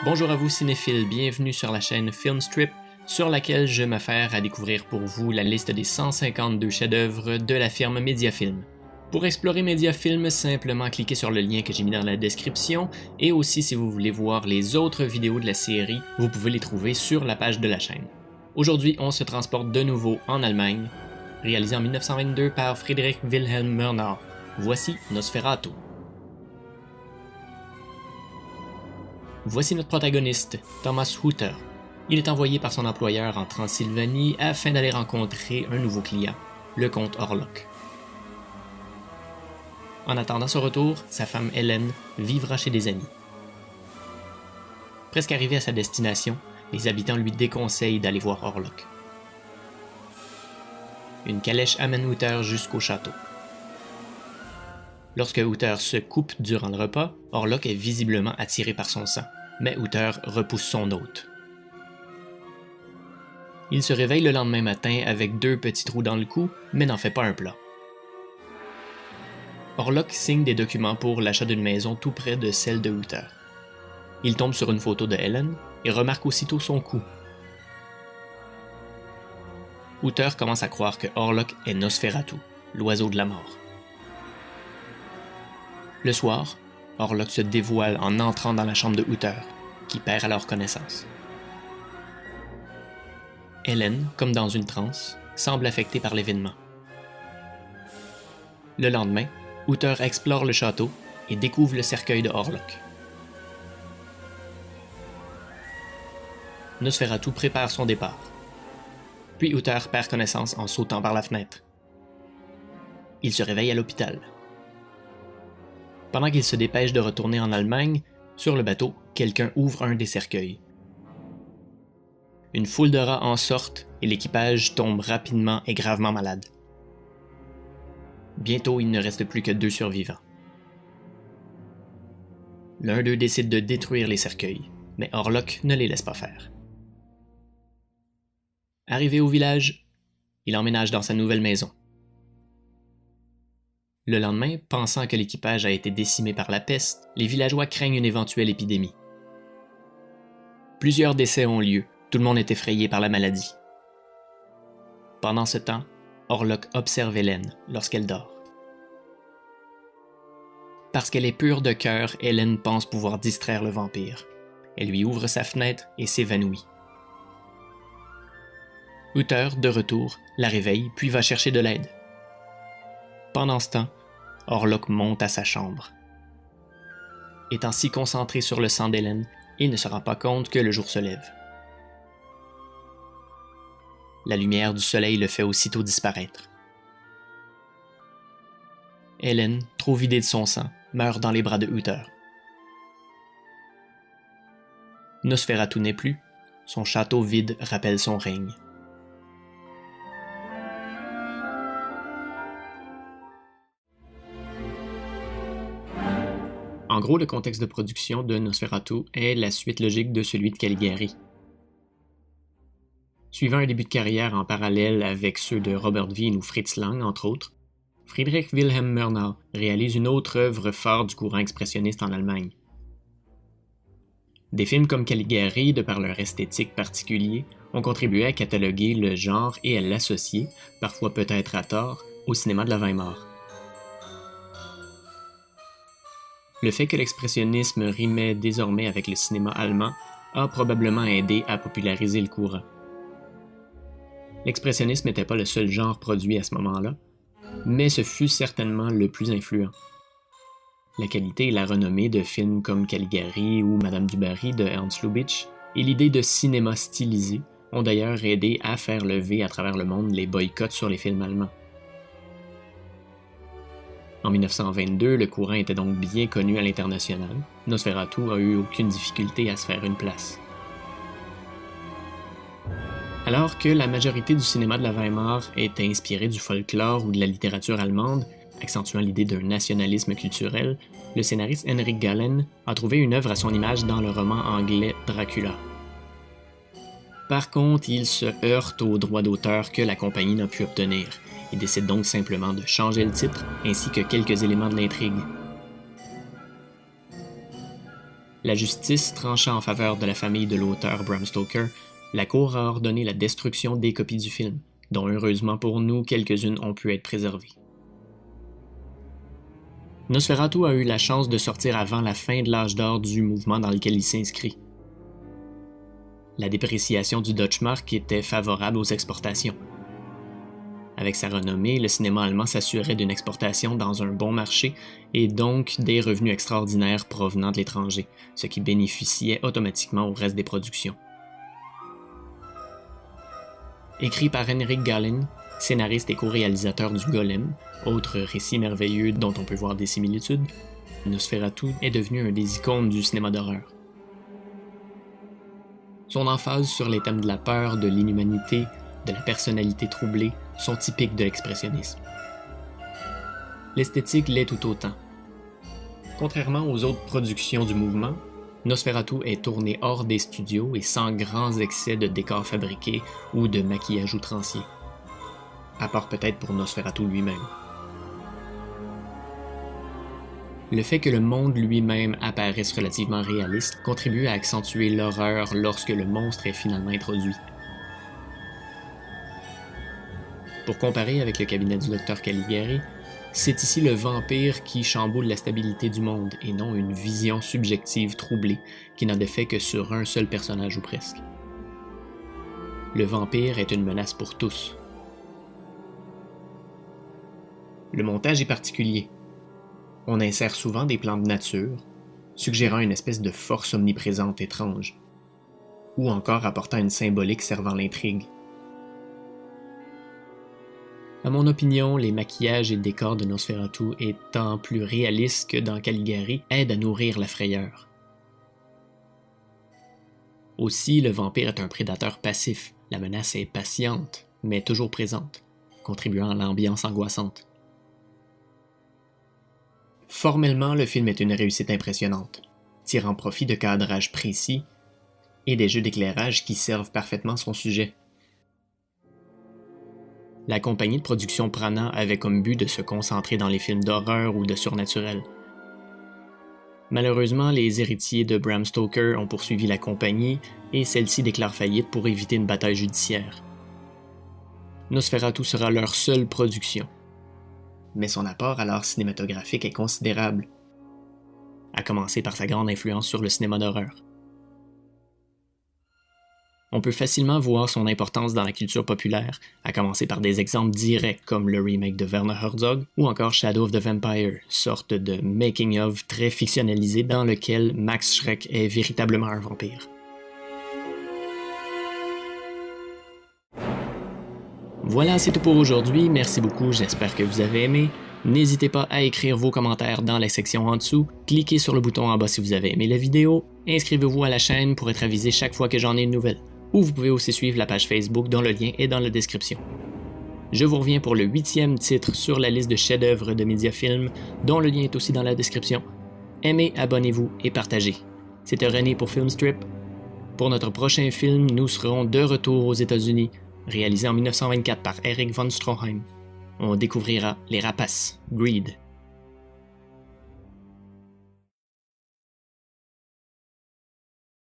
Bonjour à vous cinéphiles, bienvenue sur la chaîne Filmstrip, sur laquelle je m'affaire à découvrir pour vous la liste des 152 chefs-d'œuvre de la firme Mediafilm. Pour explorer Mediafilm, simplement cliquez sur le lien que j'ai mis dans la description, et aussi si vous voulez voir les autres vidéos de la série, vous pouvez les trouver sur la page de la chaîne. Aujourd'hui, on se transporte de nouveau en Allemagne, réalisé en 1922 par Friedrich Wilhelm Murnau. Voici Nosferatu. Voici notre protagoniste, Thomas Hutter. Il est envoyé par son employeur en Transylvanie afin d'aller rencontrer un nouveau client, le comte Orlok. En attendant son retour, sa femme Hélène vivra chez des amis. Presque arrivé à sa destination, les habitants lui déconseillent d'aller voir Orlok. Une calèche amène Hutter jusqu'au château. Lorsque Hutter se coupe durant le repas, Orlok est visiblement attiré par son sang, mais Hutter repousse son hôte. Il se réveille le lendemain matin avec 2 petits trous dans le cou, mais n'en fait pas un plat. Orlok signe des documents pour l'achat d'une maison tout près de celle de Hutter. Il tombe sur une photo de Hélène et remarque aussitôt son cou. Hutter commence à croire que Orlok est Nosferatu, l'oiseau de la mort. Le soir, Orlok se dévoile en entrant dans la chambre de Hutter, qui perd alors connaissance. Hélène, comme dans une transe, semble affectée par l'événement. Le lendemain, Hutter explore le château et découvre le cercueil de Orlok. Nosferatu prépare son départ. Puis Hutter perd connaissance en sautant par la fenêtre. Il se réveille à l'hôpital. Pendant qu'il se dépêche de retourner en Allemagne, sur le bateau, quelqu'un ouvre un des cercueils. Une foule de rats en sortent et l'équipage tombe rapidement et gravement malade. Bientôt, il ne reste plus que 2 survivants. L'un d'eux décide de détruire les cercueils, mais Orlok ne les laisse pas faire. Arrivé au village, il emménage dans sa nouvelle maison. Le lendemain, pensant que l'équipage a été décimé par la peste, les villageois craignent une éventuelle épidémie. Plusieurs décès ont lieu, tout le monde est effrayé par la maladie. Pendant ce temps, Orlok observe Hélène lorsqu'elle dort. Parce qu'elle est pure de cœur, Hélène pense pouvoir distraire le vampire. Elle lui ouvre sa fenêtre et s'évanouit. Hutter, de retour, la réveille puis va chercher de l'aide. Pendant ce temps, Orlok monte à sa chambre. Étant si concentré sur le sang d'Hélène, il ne se rend pas compte que le jour se lève. La lumière du soleil le fait aussitôt disparaître. Hélène, trop vidée de son sang, meurt dans les bras de Hutter. Nosferatu n'est plus, son château vide rappelle son règne. En gros, le contexte de production de Nosferatu est la suite logique de celui de Caligari. Suivant un début de carrière en parallèle avec ceux de Robert Wiene ou Fritz Lang, entre autres, Friedrich Wilhelm Murnau réalise une autre œuvre phare du courant expressionniste en Allemagne. Des films comme Caligari, de par leur esthétique particulier, ont contribué à cataloguer le genre et à l'associer, parfois peut-être à tort, au cinéma de la Weimar. Le fait que l'expressionnisme rimait désormais avec le cinéma allemand a probablement aidé à populariser le courant. L'expressionnisme n'était pas le seul genre produit à ce moment-là, mais ce fut certainement le plus influent. La qualité et la renommée de films comme Caligari ou Madame du Barry de Ernst Lubitsch et l'idée de cinéma stylisé ont d'ailleurs aidé à faire lever à travers le monde les boycotts sur les films allemands. En 1922, le courant était donc bien connu à l'international. Nosferatu a eu aucune difficulté à se faire une place. Alors que la majorité du cinéma de la Weimar est inspirée du folklore ou de la littérature allemande, accentuant l'idée d'un nationalisme culturel, le scénariste Henrik Galeen a trouvé une œuvre à son image dans le roman anglais Dracula. Par contre, il se heurte aux droits d'auteur que la compagnie n'a pu obtenir. Il décide donc simplement de changer le titre ainsi que quelques éléments de l'intrigue. La justice tranchant en faveur de la famille de l'auteur Bram Stoker, la Cour a ordonné la destruction des copies du film, dont heureusement pour nous, quelques-unes ont pu être préservées. Nosferatu a eu la chance de sortir avant la fin de l'âge d'or du mouvement dans lequel il s'inscrit. La dépréciation du Deutschmark était favorable aux exportations. Avec sa renommée, le cinéma allemand s'assurait d'une exportation dans un bon marché et donc des revenus extraordinaires provenant de l'étranger, ce qui bénéficiait automatiquement au reste des productions. Écrit par Henrik Galeen, scénariste et co-réalisateur du Golem, autre récit merveilleux dont on peut voir des similitudes, Nosferatu est devenu un des icônes du cinéma d'horreur. Son emphase sur les thèmes de la peur, de l'inhumanité, de la personnalité troublée sont typiques de l'expressionnisme. L'esthétique l'est tout autant. Contrairement aux autres productions du mouvement, Nosferatu est tourné hors des studios et sans grands excès de décors fabriqués ou de maquillage outrancier. À part peut-être pour Nosferatu lui-même. Le fait que le monde lui-même apparaisse relativement réaliste contribue à accentuer l'horreur lorsque le monstre est finalement introduit. Pour comparer avec le cabinet du Dr Caligari, c'est ici le vampire qui chamboule la stabilité du monde et non une vision subjective troublée qui n'a d'effet que sur un seul personnage ou presque. Le vampire est une menace pour tous. Le montage est particulier. On insère souvent des plans de nature, suggérant une espèce de force omniprésente étrange, ou encore apportant une symbolique servant l'intrigue. À mon opinion, les maquillages et décors de Nosferatu étant plus réalistes que dans Caligari aident à nourrir la frayeur. Aussi, le vampire est un prédateur passif, la menace est patiente, mais toujours présente, contribuant à l'ambiance angoissante. Formellement, le film est une réussite impressionnante, tirant profit de cadrages précis et des jeux d'éclairage qui servent parfaitement son sujet. La compagnie de production Prana avait comme but de se concentrer dans les films d'horreur ou de surnaturel. Malheureusement, les héritiers de Bram Stoker ont poursuivi la compagnie et celle-ci déclare faillite pour éviter une bataille judiciaire. Nosferatu sera leur seule production. Mais son apport à l'art cinématographique est considérable, à commencer par sa grande influence sur le cinéma d'horreur. On peut facilement voir son importance dans la culture populaire, à commencer par des exemples directs comme le remake de Werner Herzog ou encore Shadow of the Vampire, sorte de making-of très fictionnalisé dans lequel Max Schreck est véritablement un vampire. Voilà, c'est tout pour aujourd'hui. Merci beaucoup, j'espère que vous avez aimé. N'hésitez pas à écrire vos commentaires dans la section en dessous. Cliquez sur le bouton en bas si vous avez aimé la vidéo. Inscrivez-vous à la chaîne pour être avisé chaque fois que j'en ai une nouvelle. Ou vous pouvez aussi suivre la page Facebook dont le lien est dans la description. Je vous reviens pour le 8e titre sur la liste de chefs-d'œuvre de Mediafilm, dont le lien est aussi dans la description. Aimez, abonnez-vous et partagez. C'était René pour Filmstrip. Pour notre prochain film, nous serons de retour aux États-Unis, réalisé en 1924 par Erich von Stroheim. On découvrira Les Rapaces, Greed.